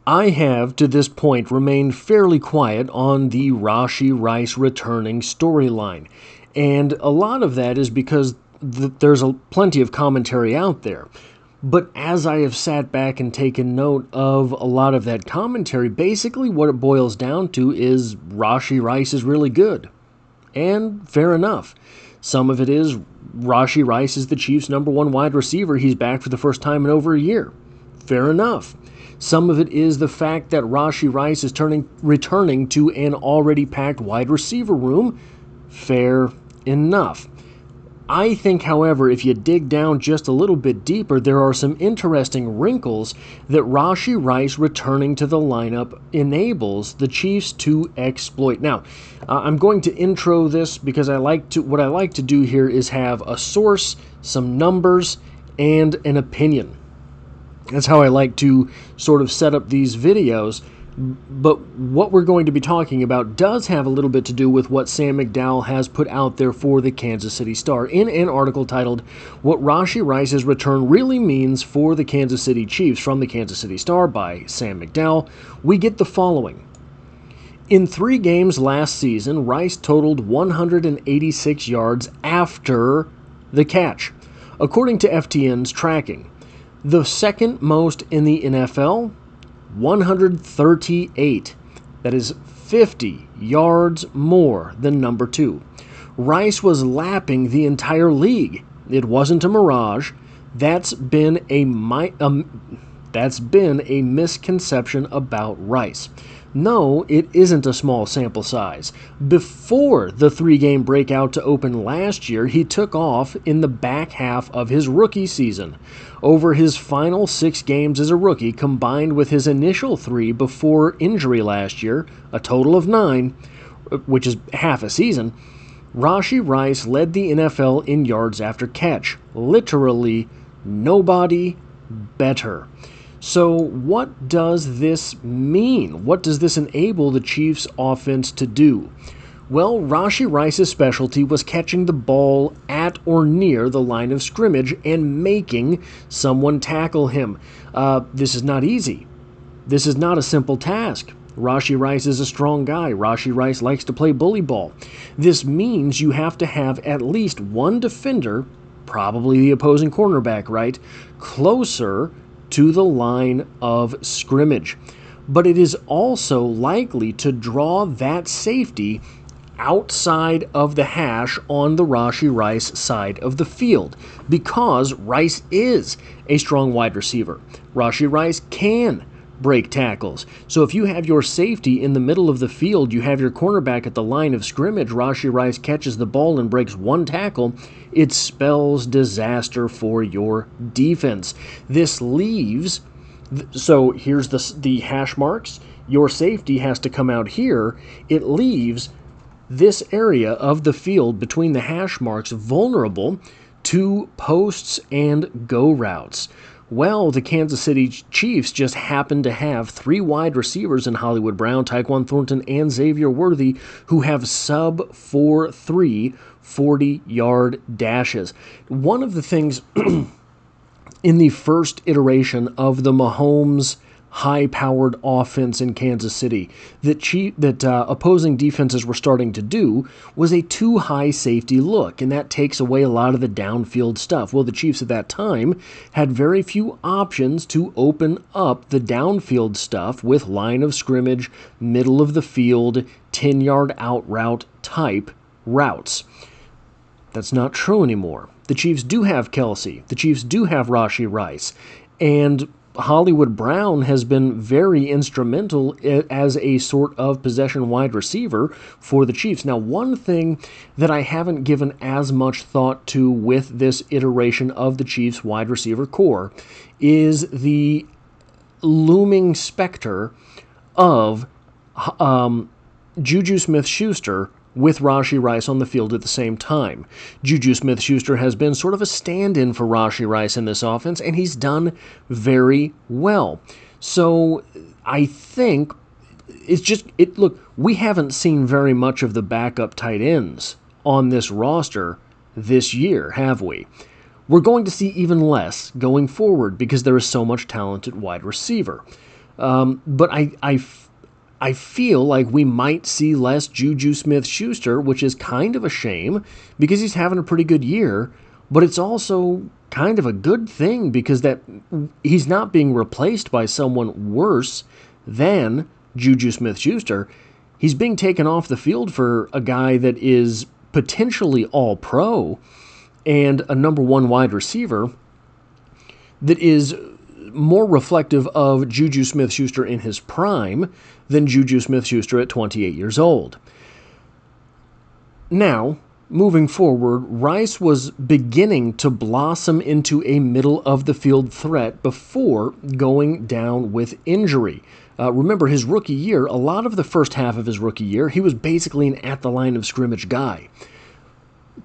I have, to this point, remained fairly quiet on the Rashi Rice returning storyline. And a lot of that is because there's plenty of commentary out there. But as I have sat back and taken note of a lot of that commentary, basically what it boils down to is Rashi Rice is really good. And fair enough. Some of it is Rashi Rice is the Chiefs' number one wide receiver. He's back for the first time in over a year. Fair enough. Some of it is the fact that Rashi Rice is returning to an already packed wide receiver room. Fair enough. I think, however, if you dig down just a little bit deeper, there are some interesting wrinkles that Rashi Rice returning to the lineup enables the Chiefs to exploit. Now, I'm going to intro this because what I like to do here is have a source, some numbers, and an opinion. That's how I like to sort of set up these videos. But what we're going to be talking about does have a little bit to do with what Sam McDowell has put out there for the Kansas City Star in an article titled, "What Rashi Rice's Return Really Means for the Kansas City Chiefs," from the Kansas City Star by Sam McDowell. We get the following. In 3 games last season, Rice totaled 186 yards after the catch, according to FTN's tracking. The second most in the NFL, 138. That is 50 yards more than number 2. Rice was lapping the entire league. It wasn't a mirage. That's been a misconception about Rice. No, it isn't a small sample size. Before the 3-game breakout to open last year, he took off in the back half of his rookie season. Over his final 6 games as a rookie, combined with his initial 3 before injury last year, a total of 9, which is half a season, Rashi Rice led the NFL in yards after catch. Literally, nobody better. So what does this mean? What does this enable the Chiefs' offense to do? Well, Rashi Rice's specialty was catching the ball at or near the line of scrimmage and making someone tackle him. This is not easy. This is not a simple task. Rashi Rice is a strong guy. Rashi Rice likes to play bully ball. This means you have to have at least one defender, probably the opposing cornerback, right, closer to the line of scrimmage. But it is also likely to draw that safety outside of the hash on the Rashi Rice side of the field, because Rice is a strong wide receiver. Rashi Rice can break tackles. So if you have your safety in the middle of the field, you have your cornerback at the line of scrimmage, Rashi Rice catches the ball and breaks one tackle, it spells disaster for your defense. This leaves, so here's the hash marks, your safety has to come out here, it leaves this area of the field between the hash marks vulnerable to posts and go routes. Well, the Kansas City Chiefs just happen to have 3 wide receivers in Hollywood Brown, Tyquan Thornton, and Xavier Worthy who have sub 4.3 40-yard dashes. One of the things in the first iteration of the Mahomes high-powered offense in Kansas City that opposing defenses were starting to do was a too high safety look, and that takes away a lot of the downfield stuff. Well, the Chiefs at that time had very few options to open up the downfield stuff with line of scrimmage, middle of the field, 10-yard out route type routes. That's not true anymore. The Chiefs do have Kelsey. The Chiefs do have Rashi Rice. And Hollywood Brown has been very instrumental as a sort of possession wide receiver for the Chiefs. Now, one thing that I haven't given as much thought to with this iteration of the Chiefs wide receiver core is the looming specter of Juju Smith-Schuster with Rashi Rice on the field at the same time. Juju Smith-Schuster has been sort of a stand-in for Rashi Rice in this offense, and he's done very well. So I think look, we haven't seen very much of the backup tight ends on this roster this year, have we? We're going to see even less going forward because there is so much talent at wide receiver. But I feel like we might see less Juju Smith-Schuster, which is kind of a shame because he's having a pretty good year, but it's also kind of a good thing because that he's not being replaced by someone worse than Juju Smith-Schuster. He's being taken off the field for a guy that is potentially all-pro and a number one wide receiver that is more reflective of Juju Smith-Schuster in his prime than Juju Smith-Schuster at 28 years old. Now, moving forward, Rice was beginning to blossom into a middle-of-the-field threat before going down with injury. Remember, his rookie year, a lot of the first half of his rookie year, he was basically an at-the-line-of-scrimmage guy.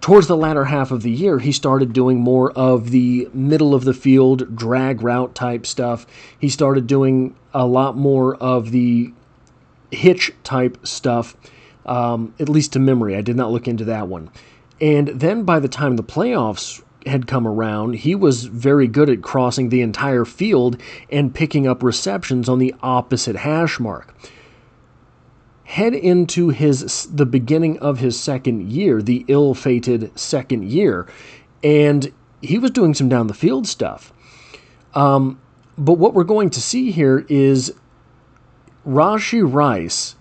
Towards the latter half of the year, he started doing more of the middle-of-the-field drag route type stuff. He started doing a lot more of the hitch type stuff, at least to memory. I did not look into that one. And then by the time the playoffs had come around, he was very good at crossing the entire field and picking up receptions on the opposite hash mark. Head into the beginning of his second year, the ill-fated second year, and he was doing some down-the-field stuff. But what we're going to see here is Rashi Rice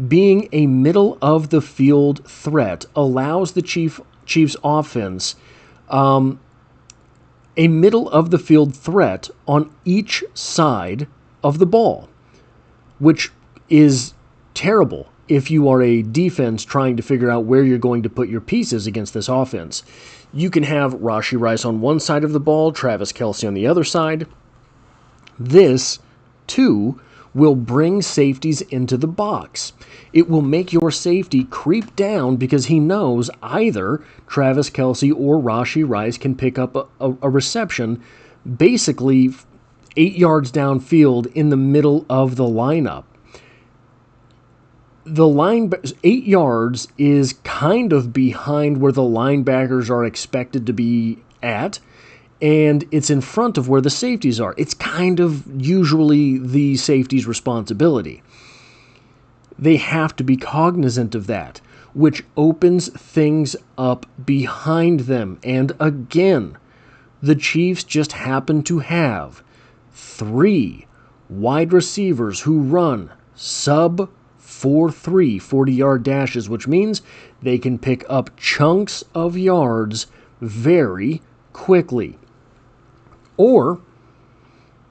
being a middle-of-the-field threat allows the Chiefs offense a middle-of-the-field threat on each side of the ball, which is terrible if you are a defense trying to figure out where you're going to put your pieces against this offense. You can have Rashi Rice on one side of the ball, Travis Kelce on the other side. This, too, will bring safeties into the box. It will make your safety creep down because he knows either Travis Kelce or Rashi Rice can pick up a reception basically 8 yards downfield in the middle of the lineup. The 8 yards is kind of behind where the linebackers are expected to be at, and it's in front of where the safeties are. It's kind of usually the safety's responsibility. They have to be cognizant of that, which opens things up behind them. And again, the Chiefs just happen to have 3 wide receivers who run sub 4.3 40-yard dashes, which means they can pick up chunks of yards very quickly. Or,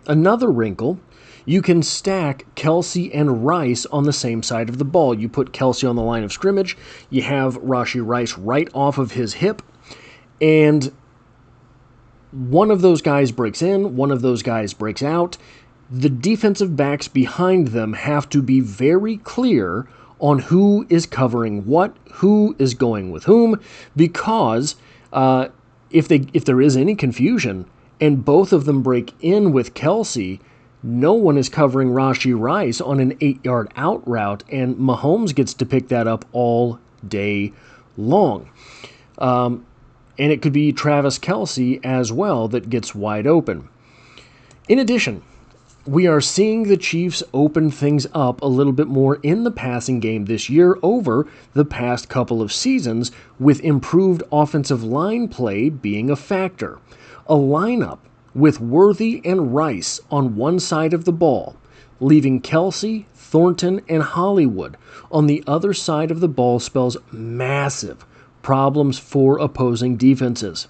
another wrinkle, you can stack Kelce and Rice on the same side of the ball. You put Kelce on the line of scrimmage, you have Rashi Rice right off of his hip, and one of those guys breaks in, one of those guys breaks out. The defensive backs behind them have to be very clear on who is covering what, who is going with whom, because if there is any confusion and both of them break in with Kelce, no one is covering Rashi Rice on an 8-yard out route, and Mahomes gets to pick that up all day long. And it could be Travis Kelce as well that gets wide open. In addition, we are seeing the Chiefs open things up a little bit more in the passing game this year over the past couple of seasons, with improved offensive line play being a factor. A lineup with Worthy and Rice on one side of the ball, leaving Kelce, Thornton, and Hollywood on the other side of the ball spells massive problems for opposing defenses.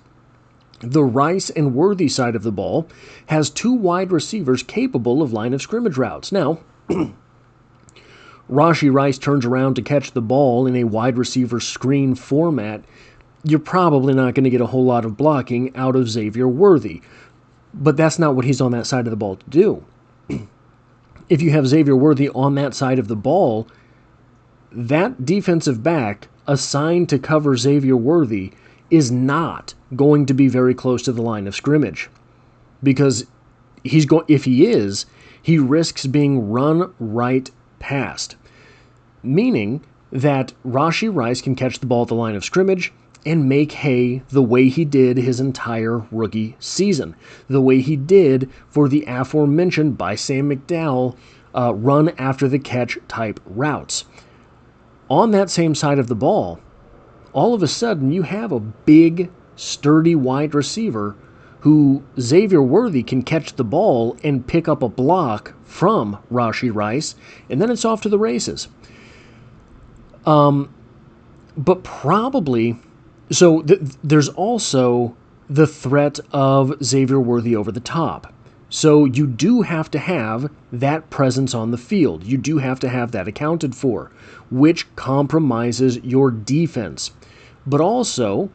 The Rice and Worthy side of the ball has 2 wide receivers capable of line of scrimmage routes. Now, Rashi Rice turns around to catch the ball in a wide receiver screen format. You're probably not going to get a whole lot of blocking out of Xavier Worthy, but that's not what he's on that side of the ball to do. If you have Xavier Worthy on that side of the ball, that defensive back assigned to cover Xavier Worthy is not going to be very close to the line of scrimmage, because if he is, he risks being run right past, meaning that Rashi Rice can catch the ball at the line of scrimmage and make hay the way he did his entire rookie season, the way he did for the aforementioned by Sam McDowell run after the catch type routes. On that same side of the ball, all of a sudden you have a big, sturdy wide receiver who Xavier Worthy can catch the ball and pick up a block from Rashi Rice, and then it's off to the races. But probably, so there's also the threat of Xavier Worthy over the top. So you do have to have that presence on the field. You do have to have that accounted for, which compromises your defense. But also,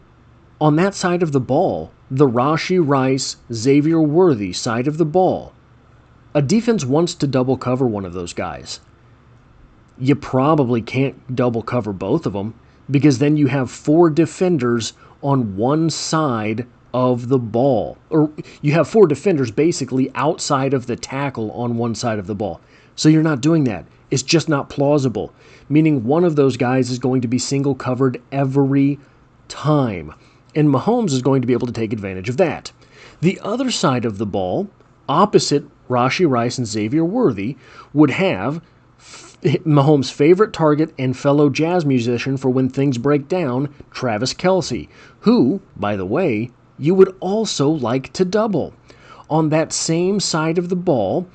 on that side of the ball, the Rashi Rice, Xavier Worthy side of the ball, a defense wants to double cover one of those guys. You probably can't double cover both of them, because then you have 4 defenders on one side of the ball. Or you have 4 defenders basically outside of the tackle on one side of the ball. So you're not doing that. It's just not plausible. Meaning one of those guys is going to be single covered every time. And Mahomes is going to be able to take advantage of that. The other side of the ball, opposite Rashi Rice and Xavier Worthy, would have Mahomes' favorite target and fellow jazz musician for when things break down, Travis Kelce, who, by the way, you would also like to double. On that same side of the ball,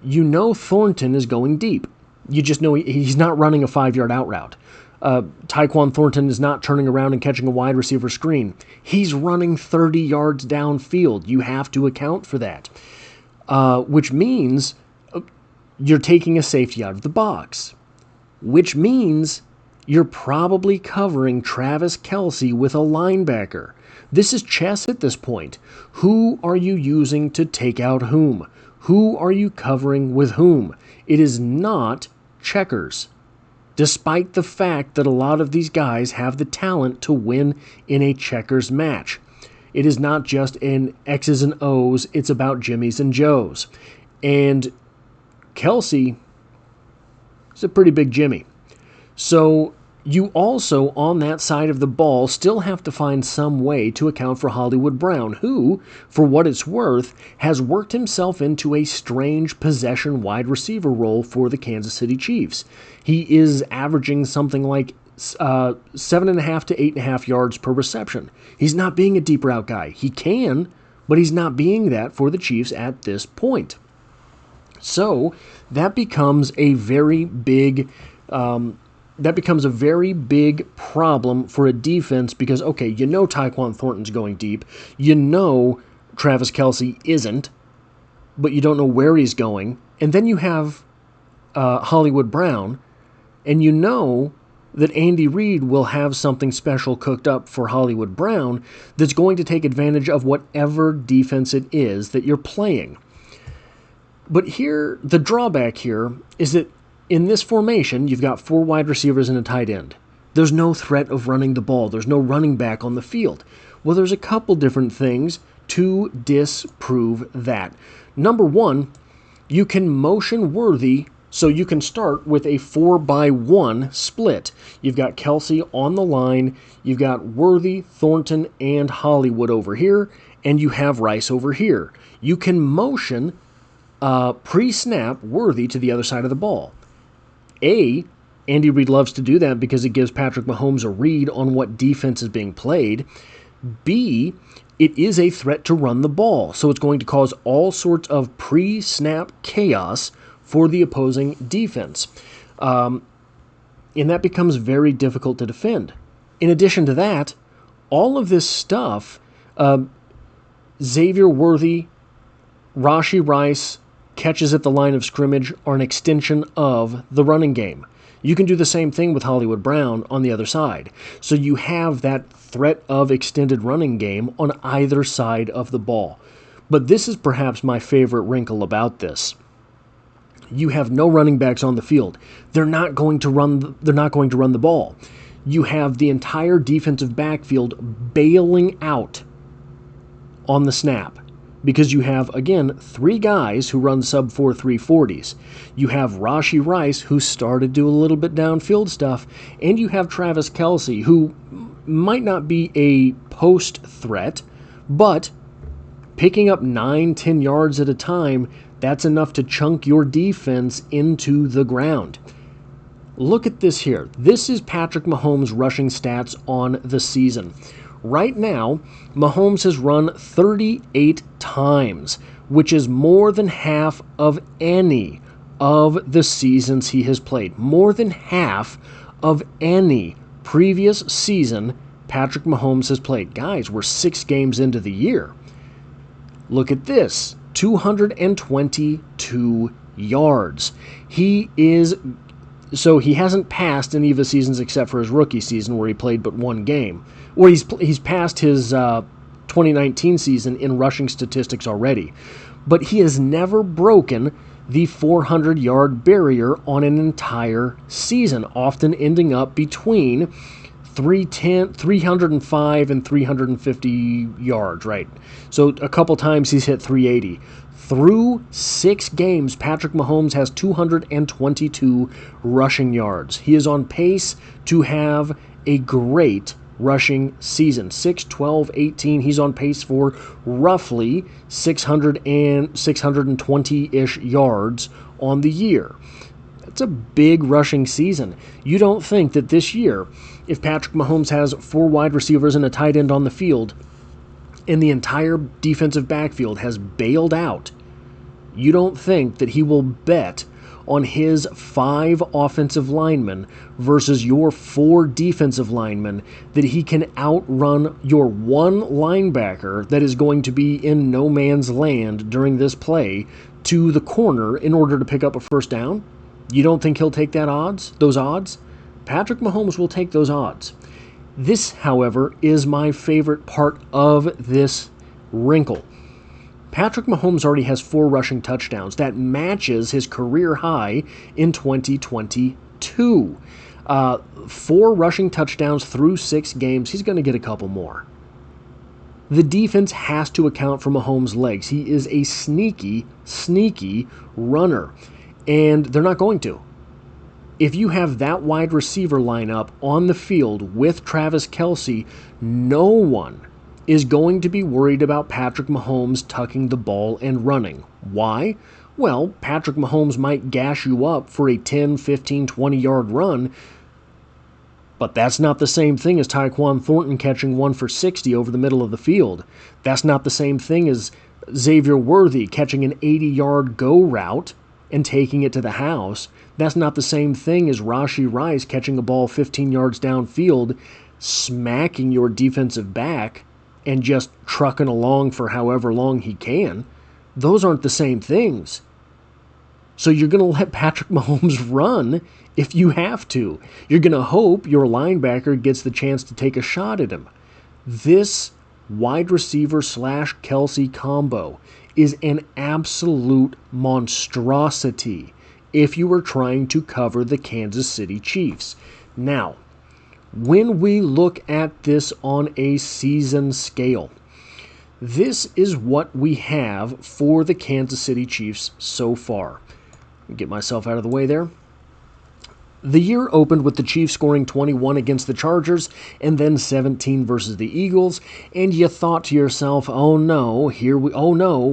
you know Thornton is going deep. You just know he's not running a 5-yard out route. Tyquan Thornton is not turning around and catching a wide receiver screen. He's running 30 yards downfield. You have to account for that, which means you're taking a safety out of the box, which means you're probably covering Travis Kelce with a linebacker. This is chess at this point. Who are you using to take out whom? Who are you covering with whom? It is not checkers, despite the fact that a lot of these guys have the talent to win in a checkers match. It is not just in X's and O's, it's about Jimmys and Joes. And Kelce is a pretty big Jimmy. So you also, on that side of the ball, still have to find some way to account for Hollywood Brown, who, for what it's worth, has worked himself into a strange possession wide receiver role for the Kansas City Chiefs. He is averaging something like 7.5 to 8.5 yards per reception. He's not being a deep route guy. He can, but he's not being that for the Chiefs at this point. So that becomes a very big problem for a defense because, okay, you know Tyquan Thornton's going deep. You know Travis Kelce isn't, but you don't know where he's going. And then you have Hollywood Brown, and you know that Andy Reid will have something special cooked up for Hollywood Brown that's going to take advantage of whatever defense it is that you're playing. But here, the drawback here is that in this formation, you've got 4 wide receivers and a tight end. There's no threat of running the ball. There's no running back on the field. Well, there's a couple different things to disprove that. Number one, you can motion Worthy, so you can start with a 4-by-1 split. You've got Kelce on the line, you've got Worthy, Thornton, and Hollywood over here, and you have Rice over here. You can motion pre-snap Worthy to the other side of the ball. Andy Reid loves to do that because it gives Patrick Mahomes a read on what defense is being played. B, it is a threat to run the ball, so it's going to cause all sorts of pre-snap chaos for the opposing defense. And that becomes very difficult to defend. In addition to that, all of this stuff, Xavier Worthy, Rashi Rice, catches at the line of scrimmage are an extension of the running game. You can do the same thing with Hollywood Brown on the other side. So you have that threat of extended running game on either side of the ball. But this is perhaps my favorite wrinkle about this. You have no running backs on the field. They're not going to run the ball. You have the entire defensive backfield bailing out on the snap. Because you have, again, 3 guys who run sub-4 340s. You have Rashi Rice, who started to do a little bit downfield stuff, and you have Travis Kelce, who might not be a post threat, but picking up 9-10 yards at a time, That's enough to chunk your defense into the ground. Look at this here. This is Patrick Mahomes' rushing stats on the season. Right now, Mahomes has run 38 times, which is more than half of any of the seasons he has played. More than half of any previous season Patrick Mahomes has played. Guys, we're 6 games into the year. Look at this, 222 yards. He hasn't passed any of his seasons except for his rookie season where he played but 1 game. Or he's passed his 2019 season in rushing statistics already. But he has never broken the 400-yard barrier on an entire season, often ending up between 305 and 350 yards, right? So a couple times he's hit 380. Through 6 games, Patrick Mahomes has 222 rushing yards. He is on pace to have a great rushing season. 6, 12, 18, he's on pace for roughly 620-ish yards on the year. That's a big rushing season. You don't think that this year, if Patrick Mahomes has 4 wide receivers and a tight end on the field, and the entire defensive backfield has bailed out, you don't think that he will bet on his 5 offensive linemen versus your 4 defensive linemen that he can outrun your 1 linebacker that is going to be in no man's land during this play to the corner in order to pick up a first down? You don't think he'll take those odds? Patrick Mahomes will take those odds. This, however, is my favorite part of this wrinkle. Patrick Mahomes already has 4 rushing touchdowns. That matches his career high in 2022. 4 rushing touchdowns through 6 games. He's going to get a couple more. The defense has to account for Mahomes' legs. He is a sneaky, sneaky runner, and they're not going to. If you have that wide receiver lineup on the field with Travis Kelce, no one is going to be worried about Patrick Mahomes tucking the ball and running. Why? Well, Patrick Mahomes might gash you up for a 10, 15, 20-yard run, but that's not the same thing as Tyquan Thornton catching 1 for 60 over the middle of the field. That's not the same thing as Xavier Worthy catching an 80-yard go route and taking it to the house. That's not the same thing as Rashi Rice catching a ball 15 yards downfield, smacking your defensive back, and just trucking along for however long he can. Those aren't the same things. So you're going to let Patrick Mahomes run if you have to. You're going to hope your linebacker gets the chance to take a shot at him. This wide receiver / Kelce combo is an absolute monstrosity if you were trying to cover the Kansas City Chiefs. Now, when we look at this on a season scale, this is what we have for the Kansas City Chiefs so far. Get myself out of the way there. The year opened with the Chiefs scoring 21 against the Chargers and then 17 versus the Eagles, and you thought to yourself, oh no,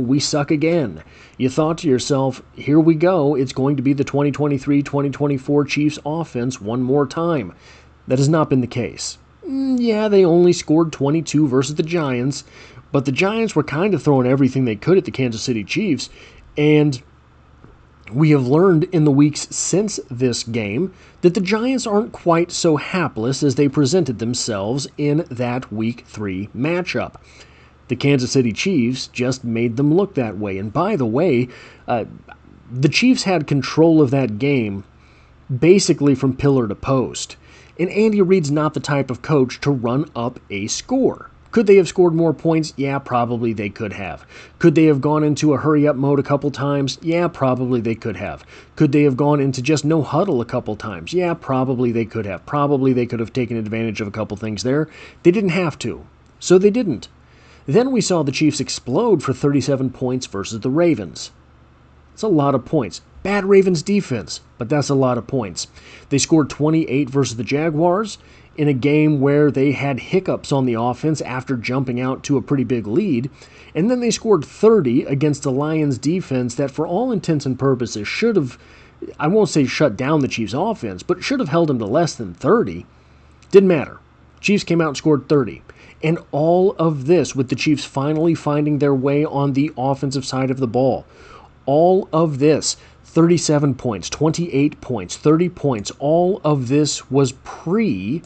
we suck again. You thought to yourself, here we go, it's going to be the 2023-2024 Chiefs offense one more time. That has not been the case. Yeah, they only scored 22 versus the Giants, but the Giants were kind of throwing everything they could at the Kansas City Chiefs, and we have learned in the weeks since this game that the Giants aren't quite so hapless as they presented themselves in that Week 3 matchup. The Kansas City Chiefs just made them look that way. And by the way, the Chiefs had control of that game basically from pillar to post. And Andy Reid's not the type of coach to run up a score. Could they have scored more points? Yeah, probably they could have. Could they have gone into a hurry-up mode a couple times? Yeah, probably they could have. Could they have gone into just no huddle a couple times? Yeah, probably they could have. Probably they could have taken advantage of a couple things there. They didn't have to, so they didn't. Then we saw the Chiefs explode for 37 points versus the Ravens. It's a lot of points. Bad Ravens defense, but that's a lot of points. They scored 28 versus the Jaguars in a game where they had hiccups on the offense after jumping out to a pretty big lead, and then they scored 30 against the Lions defense that for all intents and purposes should have, I won't say shut down the Chiefs offense, but should have held them to less than 30. Didn't matter. Chiefs came out and scored 30. And all of this with the Chiefs finally finding their way on the offensive side of the ball. All of this, 37 points, 28 points, 30 points, all of this was pre-Rashi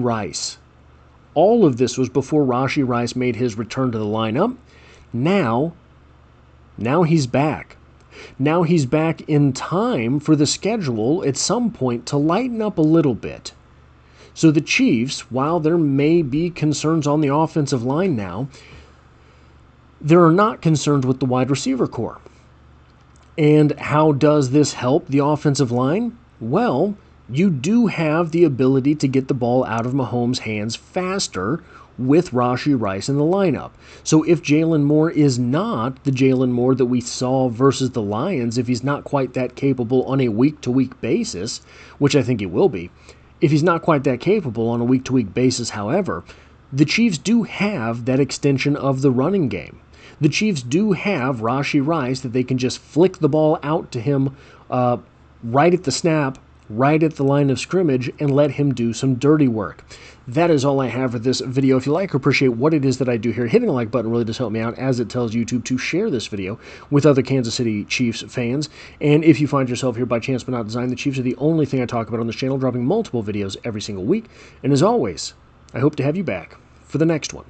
Rice. All of this was before Rashi Rice made his return to the lineup. Now he's back. Now he's back in time for the schedule at some point to lighten up a little bit. So the Chiefs, while there may be concerns on the offensive line now, there are not concerns with the wide receiver core. And how does this help the offensive line? Well, you do have the ability to get the ball out of Mahomes' hands faster with Rashi Rice in the lineup. So if Jalen Moore is not the Jalen Moore that we saw versus the Lions, if he's not quite that capable on a week-to-week basis, which I think he will be, if he's not quite that capable on a week-to-week basis, however, the Chiefs do have that extension of the running game. The Chiefs do have Rashi Rice that they can just flick the ball out to him right at the snap, right at the line of scrimmage, and let him do some dirty work. That is all I have for this video. If you like or appreciate what it is that I do here, hitting the like button really does help me out, as it tells YouTube to share this video with other Kansas City Chiefs fans. And if you find yourself here by chance but not design, the Chiefs are the only thing I talk about on this channel, dropping multiple videos every single week. And as always, I hope to have you back for the next one.